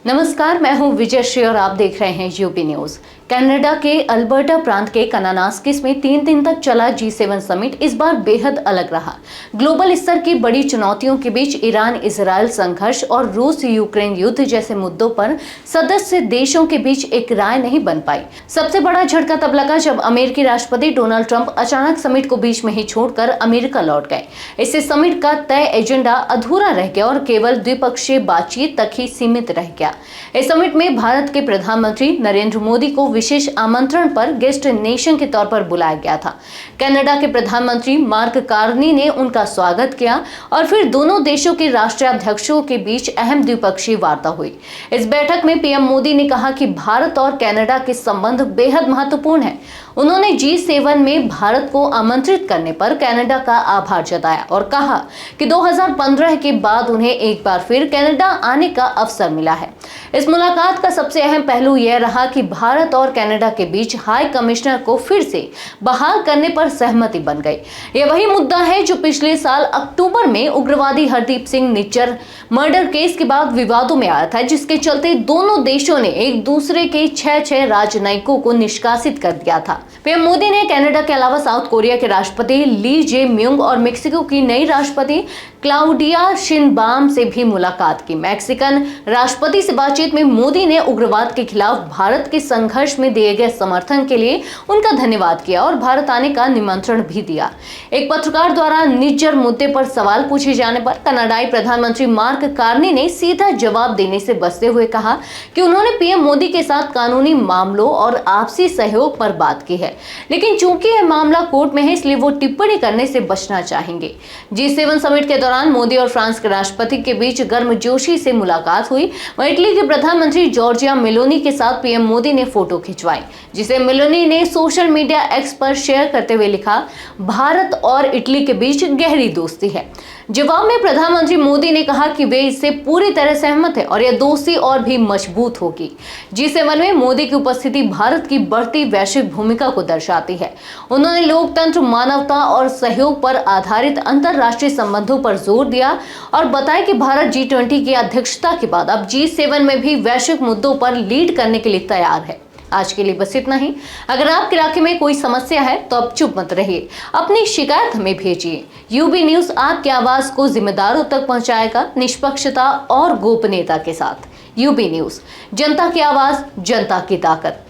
नमस्कार, मैं हूं विजय श्री और आप देख रहे हैं यूपी न्यूज। कनाडा के अल्बर्टा प्रांत के कानानास्किस में 3 दिन तक चला G7 समिट इस बार बेहद अलग रहा। ग्लोबल स्तर की बड़ी चुनौतियों के बीच ईरान इजराइल संघर्ष और रूस यूक्रेन युद्ध जैसे मुद्दों पर सदस्य देशों के बीच एक राय नहीं बन पाई। सबसे बड़ा झटका तब लगा जब अमेरिकी राष्ट्रपति डोनाल्ड ट्रंप अचानक समिट को बीच में ही छोड़कर अमेरिका लौट गए। इससे समिट का तय एजेंडा अधूरा रह गया और केवल द्विपक्षीय बातचीत तक ही सीमित रह गया। इस समिट में भारत के प्रधानमंत्री नरेंद्र मोदी को विशेष आमंत्रण पर गेस्ट नेशन के तौर पर बुलाया गया था। कनाडा के प्रधानमंत्री मार्क कार्नी ने उनका स्वागत किया और फिर दोनों देशों के राष्ट्राध्यक्षों के बीच अहम द्विपक्षीय वार्ता हुई। इस बैठक में पीएम मोदी ने कहा कि भारत और कनाडा के संबंध बेहद महत्वपूर्ण है। उन्होंने G7 में भारत को आमंत्रित करने पर कनाडा का आभार जताया और कहा कि 2015 के बाद उन्हें एक बार फिर कनाडा आने का अवसर मिला है। इस मुलाकात का सबसे अहम पहलू यह रहा कि भारत और कनाडा के बीच हाई कमिश्नर को फिर से बहाल करने पर सहमति बन गई। यह वही मुद्दा है जो पिछले साल अक्टूबर में उग्रवादी हरदीप सिंह निज्जर मर्डर केस के बाद विवादों में आया था, जिसके चलते दोनों देशों ने एक दूसरे के 6 राजनयिकों को निष्कासित कर दिया था। पीएम मोदी ने कनाडा के अलावा साउथ कोरिया के राष्ट्रपति ली जे म्यूंग और मेक्सिको की नई राष्ट्रपति क्लाउडिया शिनबाम से भी मुलाकात की। मैक्सिकन राष्ट्रपति से बातचीत में मोदी ने उग्रवाद के खिलाफ भारत के संघर्ष में दिए गए समर्थन के लिए उनका धन्यवाद किया और भारत आने का निमंत्रण भी दिया। एक पत्रकार द्वारा निज्जर मुद्दे पर सवाल पूछे जाने पर कनाडाई प्रधानमंत्री मार्क कार्नी ने सीधा जवाब देने से बचते हुए कहा कि उन्होंने पीएम मोदी के साथ कानूनी मामलों और आपसी सहयोग पर बात की है, लेकिन चूंकि यह मामला कोर्ट में है इसलिए वो टिप्पणी करने से बचना चाहेंगे। G7 समिट के दौरान मोदी और फ्रांस के राष्ट्रपति के बीच गर्मजोशी से मुलाकात हुई। वहीं इटली के प्रधानमंत्री जॉर्जिया मेलोनी के साथ पीएम मोदी ने फोटो खिंचवाई, जिसे मेलोनी ने सोशल मीडिया एक्स पर शेयर करते हुए लिखा, भारत और इटली के बीच गहरी दोस्ती है। जवाब में प्रधानमंत्री मोदी ने कहा कि वे इससे पूरी तरह सहमत है और यह दोस्ती और भी मजबूत होगी। G7 में मोदी की उपस्थिति भारत की बढ़ती वैश्विक भूमिका को दर्शाती है। उन्होंने लोकतंत्र, मानवता और सहयोग पर आधारित अंतरराष्ट्रीय संबंधों पर जोर दिया और बताया कि भारत G20 की अध्यक्षता के बाद अब G7 में भी वैश्विक मुद्दों पर लीड करने के लिए तैयार है। आज के लिए बस इतना ही। अगर आपके इलाके में कोई समस्या है तो अब चुप मत रहिए, अपनी शिकायत हमें भेजिए। यूबी न्यूज आपकी आवाज को जिम्मेदारों तक पहुंचाएगा, निष्पक्षता और गोपनीयता के साथ। यूबी न्यूज, जनता की आवाज, जनता की ताकत।